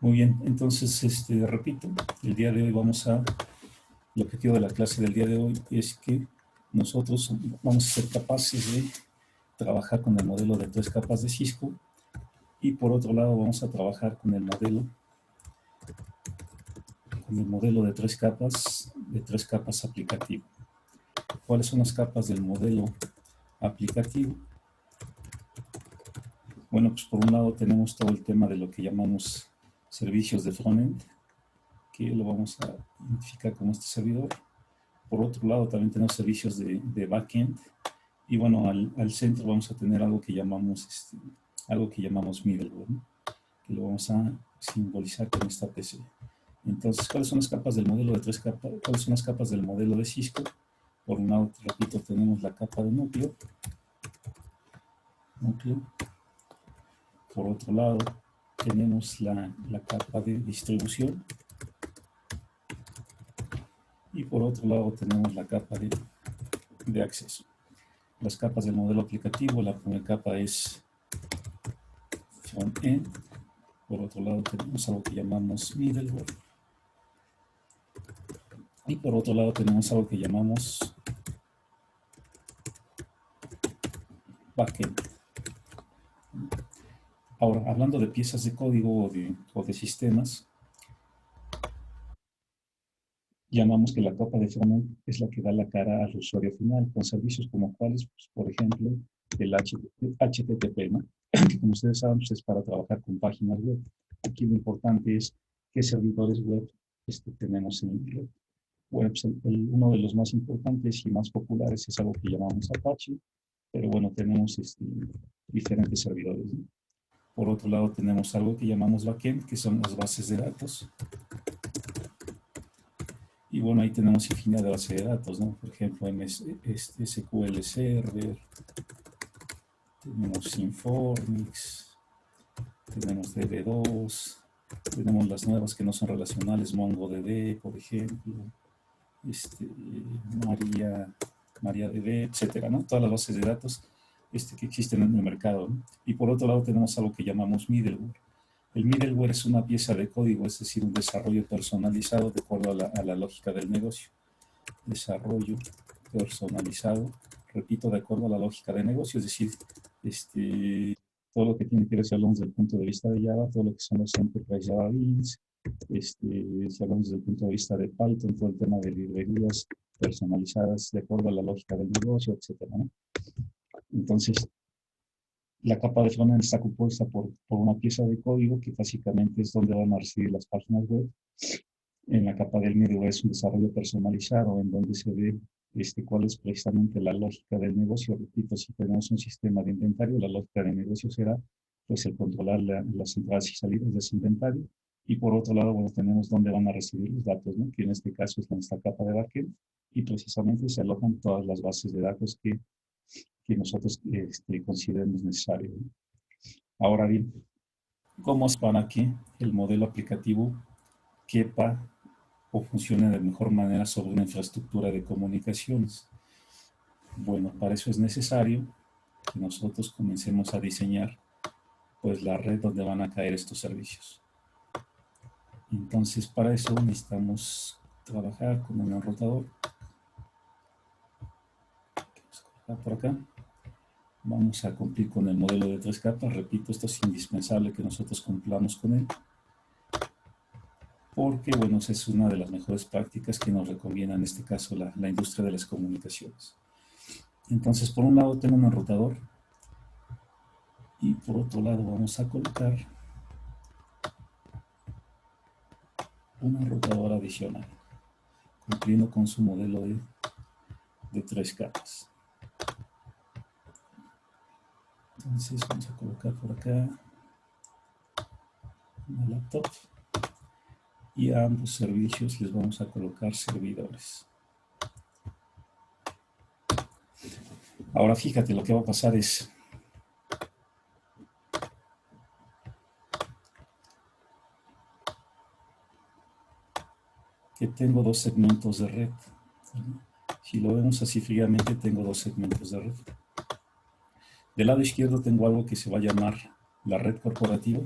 Muy bien, entonces, repito, el día de hoy el objetivo de la clase del día de hoy es que nosotros vamos a ser capaces de trabajar con el modelo de 3 capas de Cisco y por otro lado vamos a trabajar con el modelo de 3 capas aplicativo. ¿Cuáles son las capas del modelo aplicativo? Bueno, pues por un lado tenemos todo el tema de lo que llamamos servicios de frontend, que lo vamos a identificar como este servidor. Por otro lado también tenemos servicios de backend. Y bueno, al centro vamos a tener algo que llamamos middleware, ¿no? Que lo vamos a simbolizar con esta PC. Entonces, ¿cuáles son las capas del modelo de 3 capas? ¿Cuáles son las capas del modelo de Cisco? Por un lado, repito, tenemos la capa de núcleo. Por otro lado, tenemos la capa de distribución. Y por otro lado, tenemos la capa de acceso. Las capas del modelo aplicativo, la primera capa es front-end. Por otro lado, tenemos algo que llamamos middleware. Y por otro lado, tenemos algo que llamamos backend. Ahora, hablando de piezas de código o de sistemas, llamamos que la capa de frontend es la que da la cara al usuario final, con servicios como cuáles, pues, por ejemplo, el HTTP, ¿no? Que como ustedes saben, pues, es para trabajar con páginas web. Aquí lo importante es qué servidores web tenemos en el red. Bueno, pues uno de los más importantes y más populares es algo que llamamos Apache, pero bueno, tenemos diferentes servidores, ¿no? Por otro lado, tenemos algo que llamamos backend, que son las bases de datos. Y bueno, ahí tenemos infinidad de bases de datos, ¿no? Por ejemplo, SQL Server, tenemos Informix, tenemos DB2, tenemos las nuevas que no son relacionales, MongoDB, por ejemplo, MariaDB, etcétera, ¿no? Todas las bases de datos que existen en el mercado, ¿no? Y por otro lado tenemos algo que llamamos middleware. El middleware es una pieza de código, es decir, un desarrollo personalizado de acuerdo a la lógica del negocio. Desarrollo personalizado, repito, de acuerdo a la lógica de negocio, es decir, todo lo que tiene que ver, si hablamos desde el punto de vista de Java, todo lo que son los Enterprise Java Beans, si hablamos desde el punto de vista de Python, todo el tema de librerías personalizadas de acuerdo a la lógica del negocio, etcétera, ¿no? Entonces, la capa de frontend está compuesta por una pieza de código que básicamente es donde van a recibir las páginas web. En la capa del middleware es un desarrollo personalizado en donde se ve cuál es precisamente la lógica del negocio. Repito, si tenemos un sistema de inventario, la lógica del negocio será pues el controlar las entradas y salidas de ese inventario. Y por otro lado, bueno, tenemos dónde van a recibir los datos, ¿no? Que en este caso es nuestra capa de backend y precisamente se alojan todas las bases de datos que nosotros consideremos necesario, ¿no? Ahora bien, ¿cómo es para que el modelo aplicativo quepa o funcione de mejor manera sobre una infraestructura de comunicaciones? Bueno, para eso es necesario que nosotros comencemos a diseñar pues la red donde van a caer estos servicios. Entonces, para eso necesitamos trabajar con un enrutador. Vamos a colocar por acá. Vamos a cumplir con el modelo de 3 capas. Repito, esto es indispensable que nosotros cumplamos con él, porque, bueno, es una de las mejores prácticas que nos recomienda en este caso la industria de las comunicaciones. Entonces, por un lado tengo un enrutador y por otro lado vamos a colocar un enrutador adicional, cumpliendo con su modelo de 3 capas. Entonces vamos a colocar por acá una laptop y a ambos servicios les vamos a colocar servidores. Ahora fíjate, lo que va a pasar es que tengo 2 segmentos de red. Si lo vemos así fríamente, tengo 2 segmentos de red. Del lado izquierdo tengo algo que se va a llamar la red corporativa.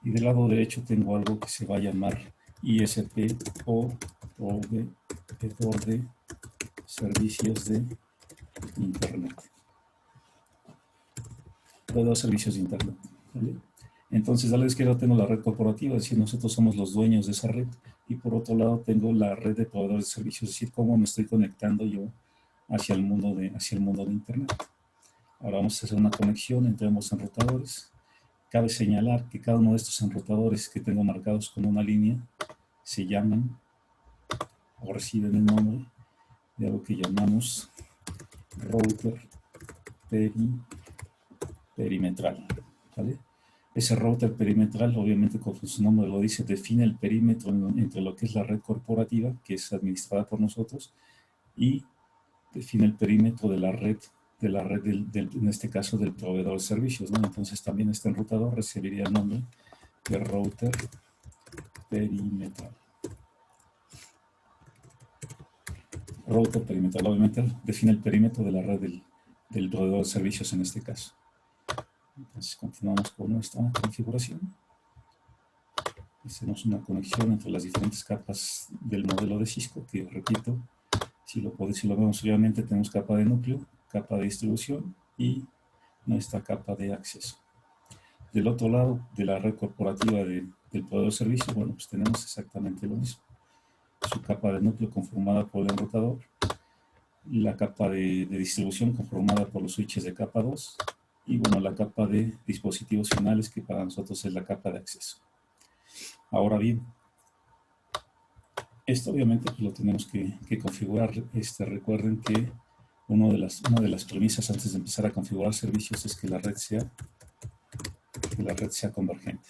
Y del lado derecho tengo algo que se va a llamar ISP o proveedor de servicios de Internet. Proveedor de servicios de Internet. ¿Vale? Entonces, a la izquierda tengo la red corporativa, es decir, nosotros somos los dueños de esa red. Y por otro lado tengo la red de proveedores de servicios, es decir, cómo me estoy conectando yo hacia el mundo de Internet. Ahora vamos a hacer una conexión entre ambos enrutadores. Cabe señalar que cada uno de estos enrutadores que tengo marcados con una línea se llaman o reciben el nombre de algo que llamamos router perimetral. ¿Vale? Ese router perimetral, obviamente como su nombre lo dice, define el perímetro entre lo que es la red corporativa, que es administrada por nosotros, y define el perímetro de la red en este caso del proveedor de servicios, ¿no? Entonces también este enrutador recibiría el nombre de router perimetral. Router perimetral, obviamente define el perímetro de la red del proveedor de servicios en este caso. Entonces continuamos con nuestra configuración. Hacemos una conexión entre las diferentes capas del modelo de Cisco, que repito, si lo vemos obviamente tenemos capa de núcleo, capa de distribución y nuestra capa de acceso. Del otro lado de la red corporativa del proveedor de servicios, bueno, pues tenemos exactamente lo mismo. Su capa de núcleo conformada por el enrutador, la capa de distribución conformada por los switches de capa 2 y bueno, la capa de dispositivos finales que para nosotros es la capa de acceso. Ahora bien, esto obviamente pues, lo tenemos que configurar. Recuerden que una de las premisas antes de empezar a configurar servicios es que la red sea convergente.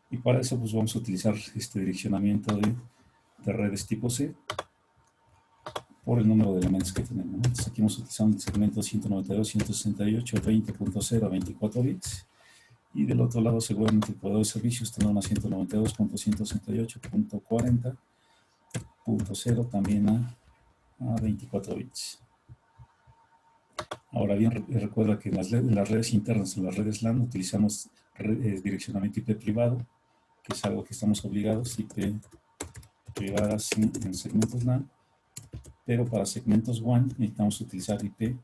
Y para eso pues vamos a utilizar este direccionamiento de redes tipo C por el número de elementos que tenemos. Entonces aquí vamos a utilizar un segmento 192.168.20.0 a 24 bits. Y del otro lado seguramente el proveedor de servicios tendrá una 192.168.40.0 también a 24 bits. Ahora bien, recuerda que en las redes internas, en las redes LAN, utilizamos direccionamiento IP privado, que es algo que estamos obligados, IP privadas en segmentos LAN, pero para segmentos WAN necesitamos utilizar IP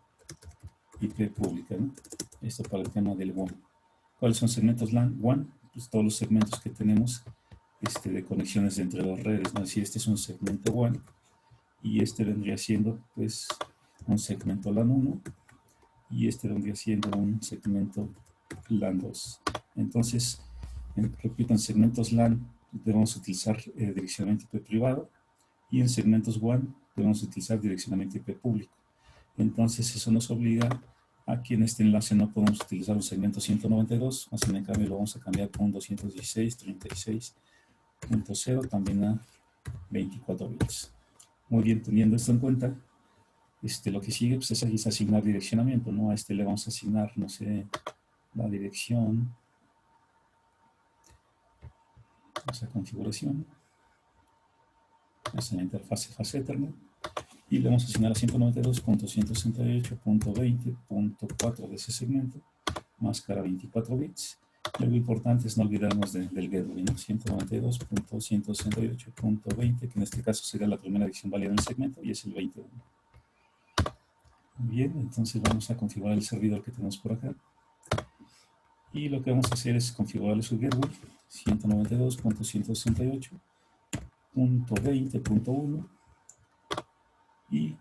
pública, ¿no? Esto para el tema del WAN. ¿Cuáles son segmentos LAN? WAN, pues todos los segmentos que tenemos de conexiones entre dos redes, ¿no? Es decir, este es un segmento WAN y este vendría siendo pues un segmento LAN 1 y este vendría siendo un segmento LAN 2. Entonces, repito, en segmentos LAN debemos utilizar direccionamiento IP privado y en segmentos WAN debemos utilizar direccionamiento IP público. Entonces, eso nos obliga a que en este enlace no podemos utilizar un segmento 192, así en cambio lo vamos a cambiar con 216.36.0 también a 24 bits. Muy bien, teniendo esto en cuenta, lo que sigue pues, es asignar direccionamiento, ¿no? A le vamos a asignar, no sé, la dirección, esa configuración, esa interfase fase Ethernet, y le vamos a asignar a 192.168.20.4 de ese segmento, máscara 24 bits. Y algo importante es no olvidarnos del gateway, ¿no? 192.168.20, que en este caso sería la primera dirección válida del segmento, y es el 21. Muy bien, entonces vamos a configurar el servidor que tenemos por acá. Y lo que vamos a hacer es configurarle su gateway, 192.168.20.1 y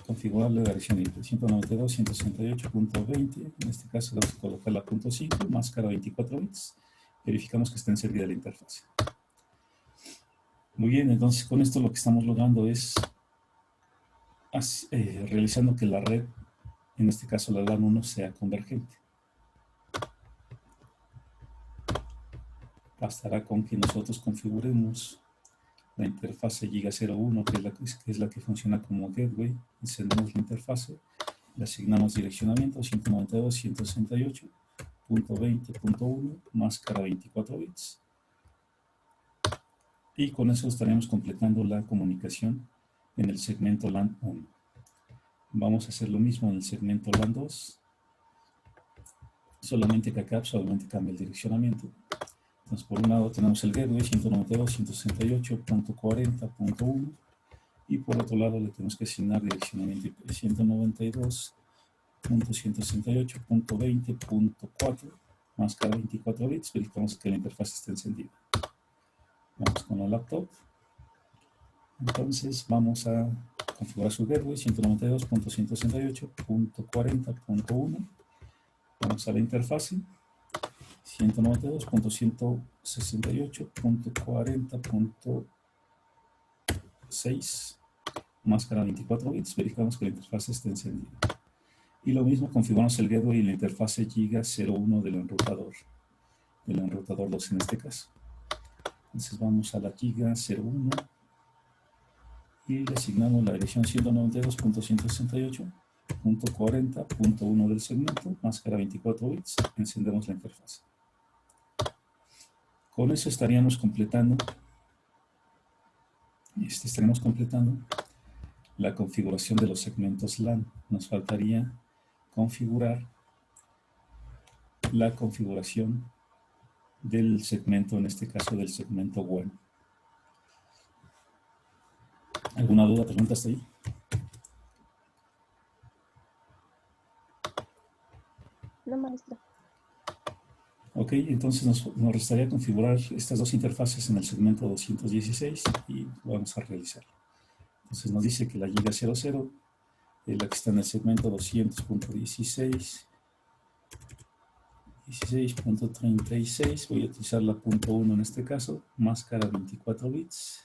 configurarle la dirección IP 192.168.20, en este caso vamos a colocar la .5, máscara 24 bits, verificamos que está encendida la interfaz. Muy bien, entonces con esto lo que estamos logrando es realizando que la red, en este caso la LAN 1, sea convergente. Bastará con que nosotros configuremos la interfase Giga 01, que es la que funciona como gateway, encendemos la interfase, le asignamos direccionamiento 192.168.20.1, máscara 24 bits, y con eso estaremos completando la comunicación en el segmento LAN 1. Vamos a hacer lo mismo en el segmento LAN 2, solamente que acá solamente cambia el direccionamiento. Entonces, por un lado tenemos el gateway 192.168.40.1 y por otro lado le tenemos que asignar direccionamiento IP 192.168.20.4 más cada 24 bits. Verificamos que la interfaz esté encendida. Vamos con la laptop. Entonces vamos a configurar su gateway 192.168.40.1. Vamos a la interfase 192.168.40.6 máscara 24 bits. Verificamos que la interfaz esté encendida. Y lo mismo configuramos el gateway y la interfase Giga 01 del enrutador 2 en este caso. Entonces vamos a la Giga 01 y le asignamos la dirección 192.168.40.1 del segmento, máscara 24 bits, encendemos la interfaz. Con eso estaremos completando la configuración de los segmentos LAN. Nos faltaría configurar la configuración del segmento, en este caso del segmento WAN. ¿Alguna duda, pregunta hasta ahí? No, maestro. Ok, entonces nos restaría configurar estas dos interfaces en el segmento 216 y vamos a realizar. Entonces nos dice que la Giga 00 es la que está en el segmento 200.16.36. Voy a utilizar la .1 en este caso, máscara 24 bits.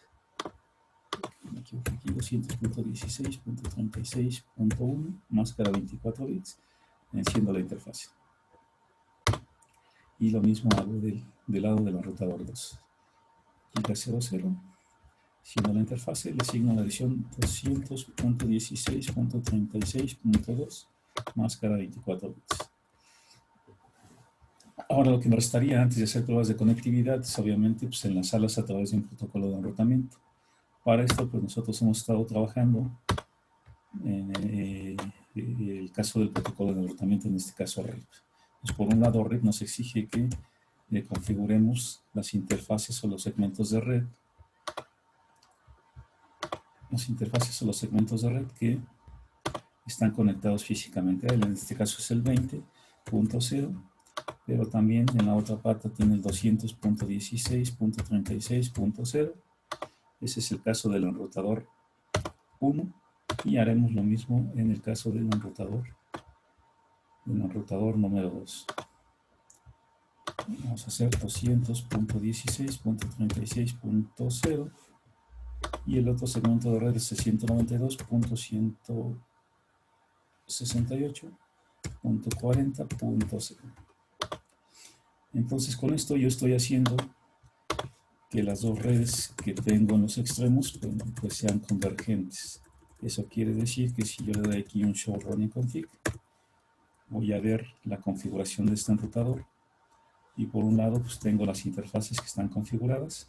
Me equivoqué aquí, 200.16.36.1, máscara 24 bits. Enciendo la interfase. Y lo mismo hago del lado del enrutador 2. Giga 00. Siendo la interfase, le asigno la dirección 200.16.36.2, máscara 24 bits. Ahora lo que me restaría antes de hacer pruebas de conectividad es obviamente pues, enlazarlas a través de un protocolo de enrutamiento. Para esto pues nosotros hemos estado trabajando en el caso del protocolo de enrutamiento, en este caso RIP. Pues, por un lado RIP nos exige que configuremos las interfaces o los segmentos de red. Las interfaces o los segmentos de red que están conectados físicamente a él. En este caso es el 20.0, pero también en la otra parte tiene el 200.16.36.0. Ese es el caso del enrutador 1 y haremos lo mismo en el caso del enrutador número 2. Vamos a hacer 200.16.36.0 y el otro segmento de red es 192.168.40.0. Entonces con esto yo estoy haciendo que las dos redes que tengo en los extremos pues sean convergentes. Eso quiere decir que si yo le doy aquí un show running config, voy a ver la configuración de este enrutador. Y por un lado pues tengo las interfaces que están configuradas,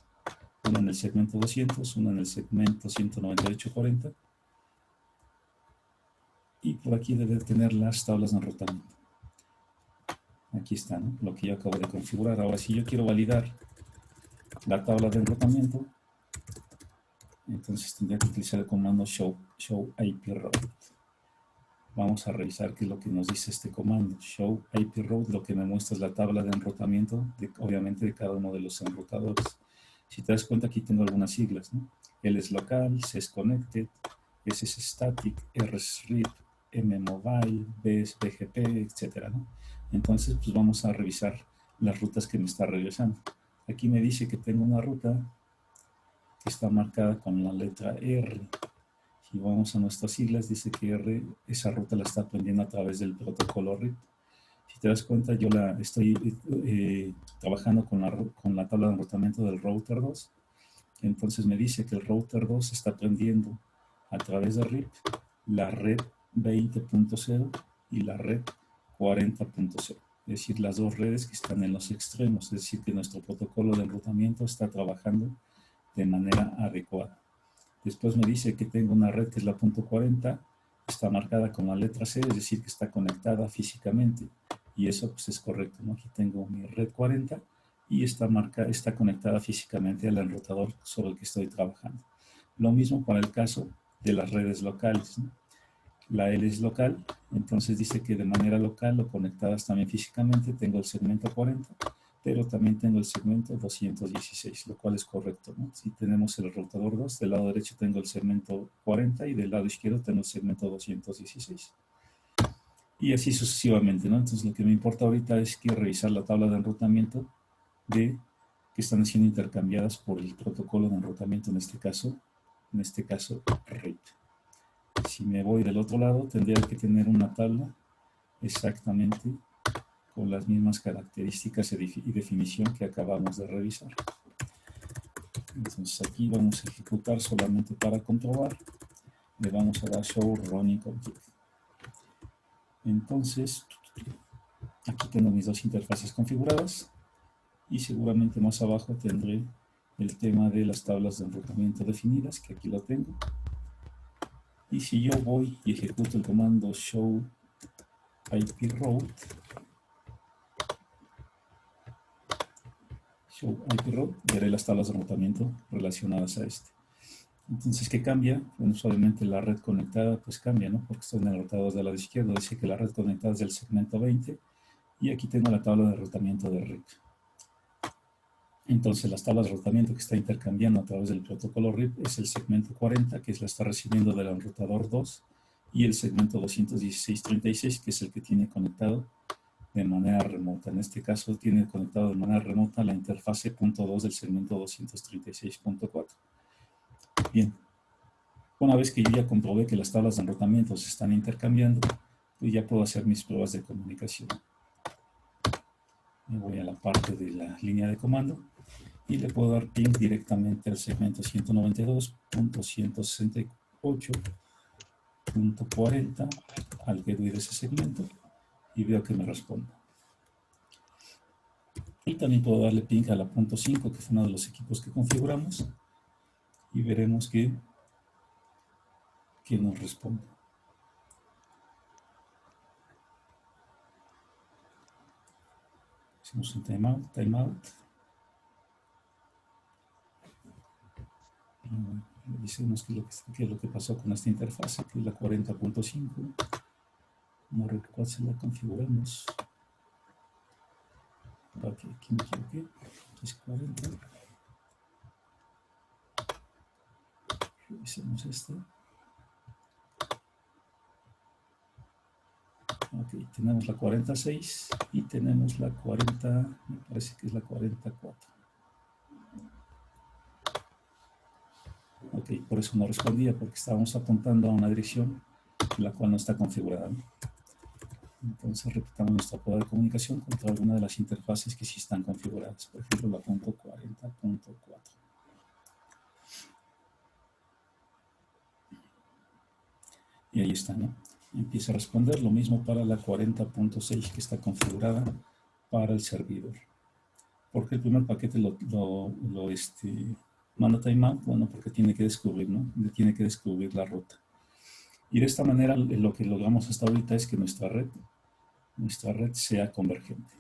una en el segmento 200, una en el segmento 198.40, y por aquí debe tener las tablas de enrutamiento. Aquí está, ¿no? Lo que yo acabo de configurar. Ahora si yo quiero validar la tabla de enrutamiento, entonces tendría que utilizar el comando show IP route. Vamos a revisar qué es lo que nos dice este comando. Show IP route, lo que me muestra es la tabla de enrutamiento, obviamente de cada uno de los enrutadores. Si te das cuenta, aquí tengo algunas siglas, ¿no? L es local, C es connected, S es static, R es read, M mobile, B es BGP, etcétera, ¿no? Entonces, pues vamos a revisar las rutas que me está regresando. Aquí me dice que tengo una ruta que está marcada con la letra R. Si vamos a nuestras siglas, dice que R, esa ruta la está aprendiendo a través del protocolo RIP. Si te das cuenta, yo la estoy trabajando con la tabla de enrutamiento del router 2. Entonces me dice que el router 2 está aprendiendo a través de RIP la red 20.0 y la red 40.0. Es decir, las dos redes que están en los extremos. Es decir, que nuestro protocolo de enrutamiento está trabajando de manera adecuada. Después me dice que tengo una red que es la .40, está marcada con la letra C, es decir, que está conectada físicamente. Y eso pues es correcto, ¿no? Aquí tengo mi red 40 y esta marca está conectada físicamente al enrutador sobre el que estoy trabajando. Lo mismo para el caso de las redes locales, ¿no? La L es local, entonces dice que de manera local o conectadas también físicamente tengo el segmento 40, pero también tengo el segmento 216, lo cual es correcto, ¿no? Si tenemos el routador 2, del lado derecho tengo el segmento 40 y del lado izquierdo tengo el segmento 216. Y así sucesivamente, ¿no? Entonces lo que me importa ahorita es que revisar la tabla de enrutamiento que están siendo intercambiadas por el protocolo de enrutamiento, en este caso RIP. Si me voy del otro lado, tendría que tener una tabla exactamente con las mismas características y definición que acabamos de revisar. Entonces aquí vamos a ejecutar solamente para comprobar. Le vamos a dar show running object. Entonces, aquí tengo mis dos interfaces configuradas y seguramente más abajo tendré el tema de las tablas de enrutamiento definidas, que aquí lo tengo. Y si yo voy y ejecuto el comando show IP route, veré las tablas de enrutamiento relacionadas a este. Entonces, ¿qué cambia? Bueno, suavemente la red conectada pues cambia, ¿no? Porque estoy en el rotador del lado izquierdo, dice que la red conectada es del segmento 20 y aquí tengo la tabla de enrutamiento de RIP. Entonces, las tablas de enrutamiento que está intercambiando a través del protocolo RIP es el segmento 40, que es la está recibiendo del enrutador 2, y el segmento 216.36, que es el que tiene conectado de manera remota. En este caso, tiene conectado de manera remota la interfase .2 del segmento 236.4. Bien, una vez que yo ya comprobé que las tablas de enrutamiento se están intercambiando, pues ya puedo hacer mis pruebas de comunicación. Me voy a la parte de la línea de comando y le puedo dar ping directamente al segmento 192.168.40 al gateway de ese segmento y veo que me responde. Y también puedo darle ping a la .5, que fue uno de los equipos que configuramos, y veremos que nos responde. Hacemos un timeout. Revisemos qué es lo que pasó con esta interfase, que es la 40.5. No recuerdo cuál se la configuramos. Ok, aquí me equivoqué. Es 40. Revisemos esto. Ok, tenemos la 46 y tenemos la 40, me parece que es la 44. Ok, por eso no respondía, porque estábamos apuntando a una dirección la cual no está configurada. Entonces repitamos nuestra prueba de comunicación contra alguna de las interfaces que sí están configuradas, por ejemplo la .40.4. Y ahí está, ¿no? Empieza a responder lo mismo para la 40.6 que está configurada para el servidor. ¿Por qué el primer paquete manda timeout? Bueno, porque tiene que descubrir, ¿no? Tiene que descubrir la ruta. Y de esta manera lo que logramos hasta ahorita es que nuestra red sea convergente.